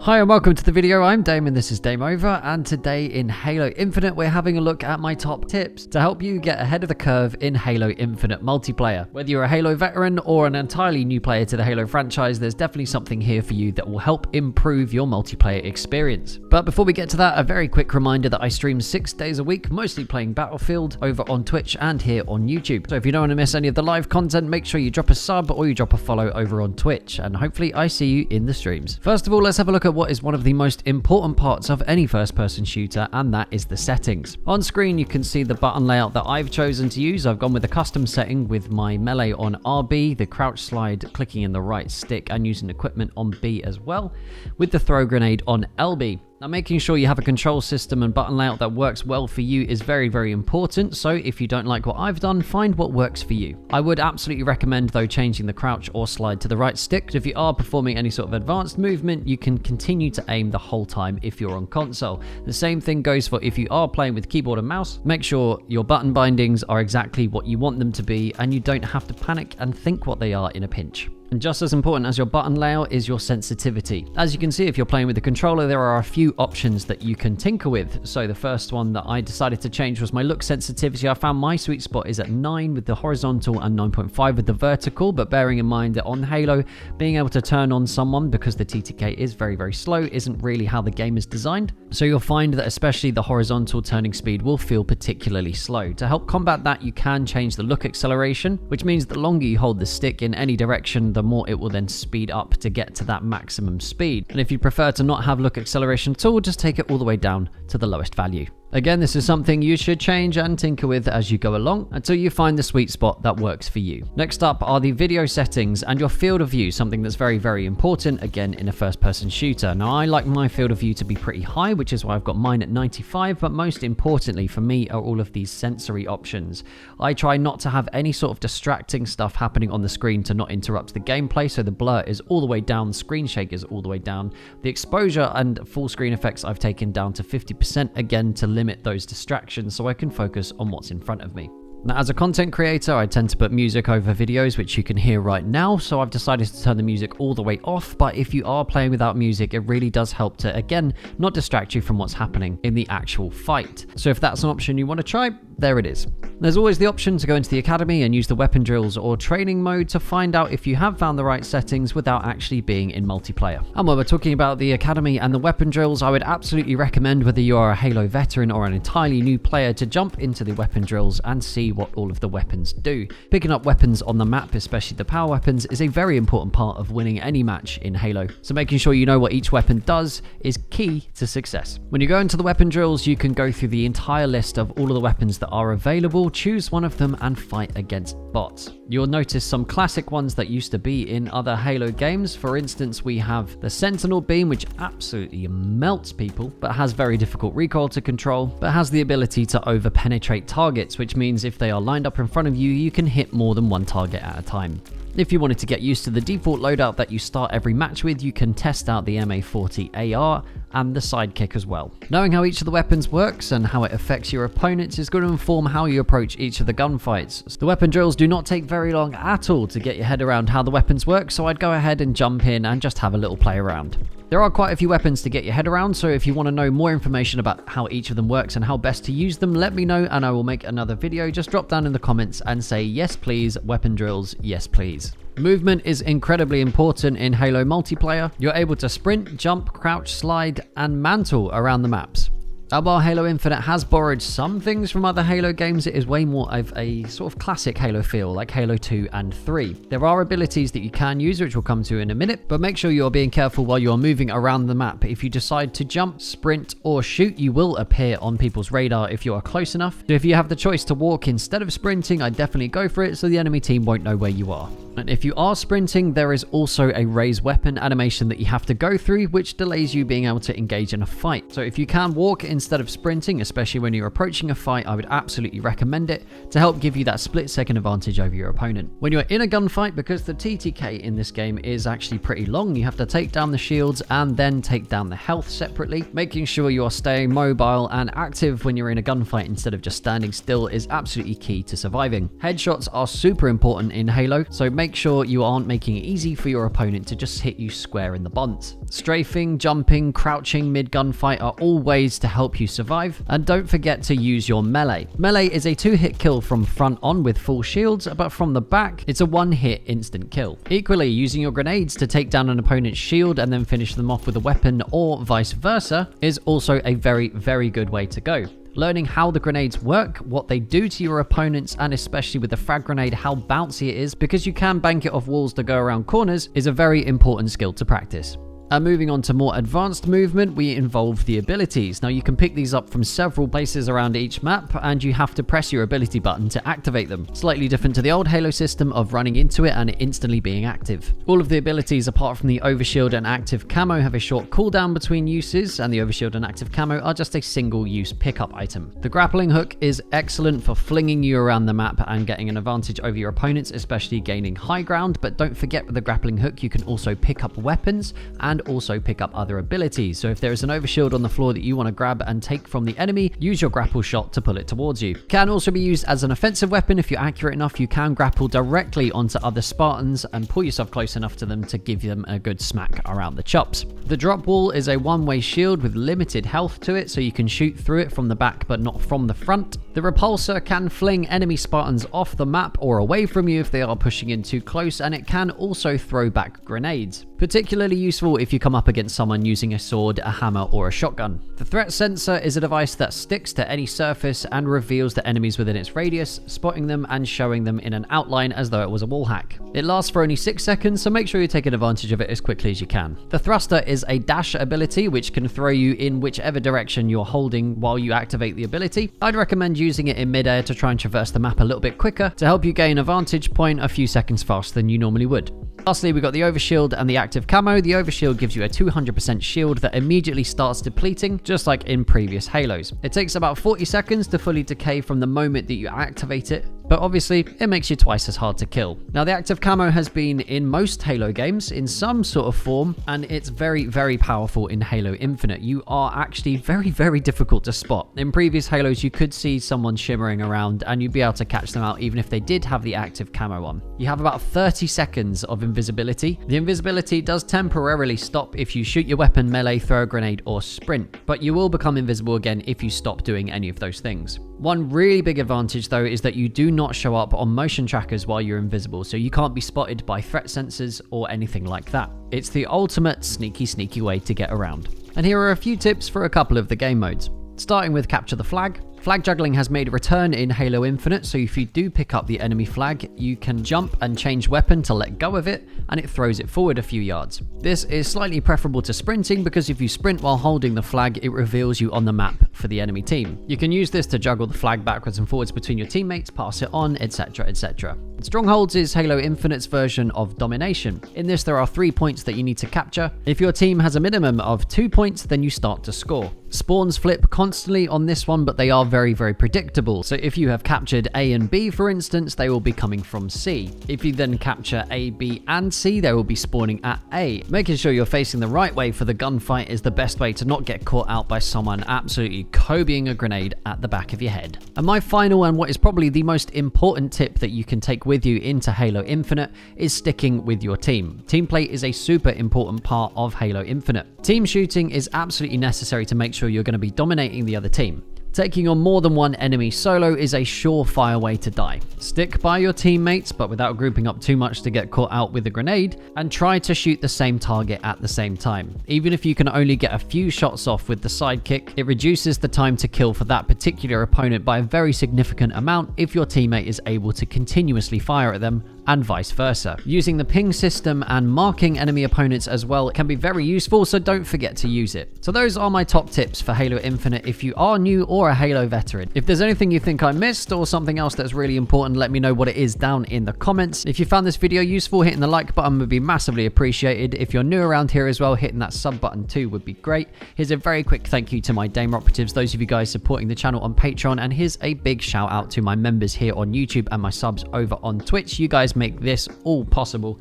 Hi and welcome to the video. I'm Dame and this is Dame Over, and today in Halo Infinite we're having a look at my top tips to help you get ahead of the curve in Halo Infinite multiplayer. Whether you're a Halo veteran or an entirely new player to the Halo franchise, there's definitely something here for you that will help improve your multiplayer experience. But before we get to that, a very quick reminder that I stream 6 days a week, mostly playing Battlefield over on Twitch and here on YouTube. So if you don't want to miss any of the live content, make sure you drop a sub or you drop a follow over on Twitch, and hopefully I see you in the streams. First of all, let's have a look at what is one of the most important parts of any first-person shooter, and that is the settings. On screen you can see the button layout that I've chosen to use. I've gone with a custom setting with my melee on RB, the crouch slide clicking in the right stick, and using equipment on B as well, with the throw grenade on LB. Now, making sure you have a control system and button layout that works well for you is very, very important. So if you don't like what I've done, find what works for you. I would absolutely recommend, though, changing the crouch or slide to the right stick. If you are performing any sort of advanced movement, you can continue to aim the whole time if you're on console. The same thing goes for if you are playing with keyboard and mouse. Make sure your button bindings are exactly what you want them to be, and you don't have to panic and think what they are in a pinch. And just as important as your button layout is your sensitivity. As you can see, if you're playing with the controller, there are a few options that you can tinker with. So the first one that I decided to change was my look sensitivity. I found my sweet spot is at 9 with the horizontal and 9.5 with the vertical, but bearing in mind that on Halo, being able to turn on someone because the TTK is very, very slow isn't really how the game is designed. So you'll find that especially the horizontal turning speed will feel particularly slow. To help combat that, you can change the look acceleration, which means the longer you hold the stick in any direction, the more it will then speed up to get to that maximum speed. And if you prefer to not have look acceleration at all, just take it all the way down to the lowest value. Again, this is something you should change and tinker with as you go along until you find the sweet spot that works for you. Next up are the video settings and your field of view, something that's very, very important, again, in a first-person shooter. Now, I like my field of view to be pretty high, which is why I've got mine at 95, but most importantly for me are all of these sensory options. I try not to have any sort of distracting stuff happening on the screen to not interrupt the gameplay, so the blur is all the way down, the screen shake is all the way down. The exposure and full screen effects I've taken down to 50%, again, to limit those distractions so I can focus on what's in front of me. Now, as a content creator, I tend to put music over videos, which you can hear right now, so I've decided to turn the music all the way off, but if you are playing without music, it really does help to, again, not distract you from what's happening in the actual fight. So if that's an option you want to try, there it is. There's always the option to go into the academy and use the weapon drills or training mode to find out if you have found the right settings without actually being in multiplayer. And while we're talking about the academy and the weapon drills, I would absolutely recommend, whether you are a Halo veteran or an entirely new player, to jump into the weapon drills and see what all of the weapons do. Picking up weapons on the map, especially the power weapons, is a very important part of winning any match in Halo. So making sure you know what each weapon does is key to success. When you go into the weapon drills, you can go through the entire list of all of the weapons that are available, choose one of them and fight against bots. You'll notice some classic ones that used to be in other Halo games. For instance, we have the Sentinel Beam, which absolutely melts people, but has very difficult recoil to control, but has the ability to over-penetrate targets, which means if they are lined up in front of you, you can hit more than one target at a time. If you wanted to get used to the default loadout that you start every match with, you can test out the MA40 AR and the sidekick as well. Knowing how each of the weapons works and how it affects your opponents is going to inform how you approach each of the gunfights. The weapon drills do not take very long at all to get your head around how the weapons work, so I'd go ahead and jump in and just have a little play around. There are quite a few weapons to get your head around, so if you want to know more information about how each of them works and how best to use them, let me know and I will make another video. Just drop down in the comments and say, yes please, weapon drills, yes please. Movement is incredibly important in Halo multiplayer. You're able to sprint, jump, crouch, slide, and mantle around the maps. While Halo Infinite has borrowed some things from other Halo games, it is way more of a sort of classic Halo feel, like Halo 2 and 3. There are abilities that you can use, which we'll come to in a minute, but make sure you're being careful while you're moving around the map. If you decide to jump, sprint, or shoot, you will appear on people's radar if you are close enough. So if you have the choice to walk instead of sprinting, I'd definitely go for it so the enemy team won't know where you are. And if you are sprinting, there is also a raise weapon animation that you have to go through, which delays you being able to engage in a fight. So if you can walk instead of sprinting, especially when you're approaching a fight, I would absolutely recommend it to help give you that split-second advantage over your opponent. When you're in a gunfight, because the TTK in this game is actually pretty long, you have to take down the shields and then take down the health separately. Making sure you are staying mobile and active when you're in a gunfight instead of just standing still is absolutely key to surviving. Headshots are super important in Halo, so make sure you aren't making it easy for your opponent to just hit you square in the bunt. Strafing, jumping, crouching mid-gunfight are all ways to help you survive, and don't forget to use your melee. Melee is a 2-hit kill from front on with full shields, but from the back, it's a 1-hit instant kill. Equally, using your grenades to take down an opponent's shield and then finish them off with a weapon or vice versa is also a very, very good way to go. Learning how the grenades work, what they do to your opponents, and especially with the frag grenade, how bouncy it is because you can bank it off walls to go around corners, is a very important skill to practice. And moving on to more advanced movement, we involve the abilities. Now you can pick these up from several places around each map, and you have to press your ability button to activate them. Slightly different to the old Halo system of running into it and it instantly being active. All of the abilities apart from the overshield and active camo have a short cooldown between uses, and the overshield and active camo are just a single use pickup item. The grappling hook is excellent for flinging you around the map and getting an advantage over your opponents, especially gaining high ground, but don't forget with the grappling hook you can also pick up weapons and also pick up other abilities. So if there is an overshield on the floor that you want to grab and take from the enemy, use your grapple shot to pull it towards you. Can also be used as an offensive weapon. If you're accurate enough, you can grapple directly onto other Spartans and pull yourself close enough to them to give them a good smack around the chops. The drop wall is a one-way shield with limited health to it, so you can shoot through it from the back but not from the front. The repulsor can fling enemy Spartans off the map or away from you if they are pushing in too close, and it can also throw back grenades. Particularly useful if you come up against someone using a sword, a hammer, or a shotgun. The threat sensor is a device that sticks to any surface and reveals the enemies within its radius, spotting them and showing them in an outline as though it was a wall hack. It lasts for only 6 seconds, so make sure you take advantage of it as quickly as you can. The thruster is a dash ability which can throw you in whichever direction you're holding while you activate the ability. I'd recommend using it in midair to try and traverse the map a little bit quicker to help you gain a vantage point a few seconds faster than you normally would. Lastly, we've got the overshield and the active camo. The overshield gives you a 200% shield that immediately starts depleting, just like in previous Halos. It takes about 40 seconds to fully decay from the moment that you activate it, but obviously it makes you twice as hard to kill. Now the active camo has been in most Halo games in some sort of form, and it's very, very powerful in Halo Infinite. You are actually very, very difficult to spot. In previous Halos, you could see someone shimmering around and you'd be able to catch them out even if they did have the active camo on. You have about 30 seconds of invisibility. The invisibility does temporarily stop if you shoot your weapon, melee, throw a grenade, or sprint, but you will become invisible again if you stop doing any of those things. One really big advantage though is that you do not show up on motion trackers while you're invisible, so you can't be spotted by threat sensors or anything like that. It's the ultimate sneaky way to get around. And here are a few tips for a couple of the game modes. Starting with capture the flag. Flag juggling has made a return in Halo Infinite, so if you do pick up the enemy flag, you can jump and change weapon to let go of it, and it throws it forward a few yards. This is slightly preferable to sprinting because if you sprint while holding the flag, it reveals you on the map for the enemy team. You can use this to juggle the flag backwards and forwards between your teammates, pass it on, etc, etc. Strongholds is Halo Infinite's version of domination. In this, there are 3 points that you need to capture. If your team has a minimum of 2 points, then you start to score. Spawns flip constantly on this one, but they are very, very predictable. So if you have captured A and B, for instance, they will be coming from C. If you then capture A, B, and C, they will be spawning at A. Making sure you're facing the right way for the gunfight is the best way to not get caught out by someone absolutely Kobeing a grenade at the back of your head. And my final and what is probably the most important tip that you can take with you into Halo Infinite is sticking with your team. Team play is a super important part of Halo Infinite. Team shooting is absolutely necessary to make sure you're going to be dominating the other team. Taking on more than one enemy solo is a surefire way to die. Stick by your teammates, but without grouping up too much to get caught out with a grenade, and try to shoot the same target at the same time. Even if you can only get a few shots off with the sidekick, it reduces the time to kill for that particular opponent by a very significant amount if your teammate is able to continuously fire at them, and vice versa. Using the ping system and marking enemy opponents as well can be very useful, so don't forget to use it. So those are my top tips for Halo Infinite if you are new or a Halo veteran. If there's anything you think I missed or something else that's really important, let me know what it is down in the comments. If you found this video useful, hitting the like button would be massively appreciated. If you're new around here as well, hitting that sub button too would be great. Here's a very quick thank you to my Dame Operatives, those of you guys supporting the channel on Patreon, and here's a big shout out to my members here on YouTube and my subs over on Twitch. You guys make this all possible,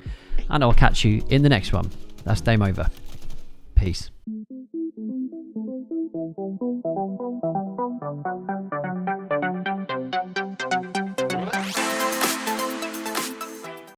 and I'll catch you in the next one. That's Dame over. Peace.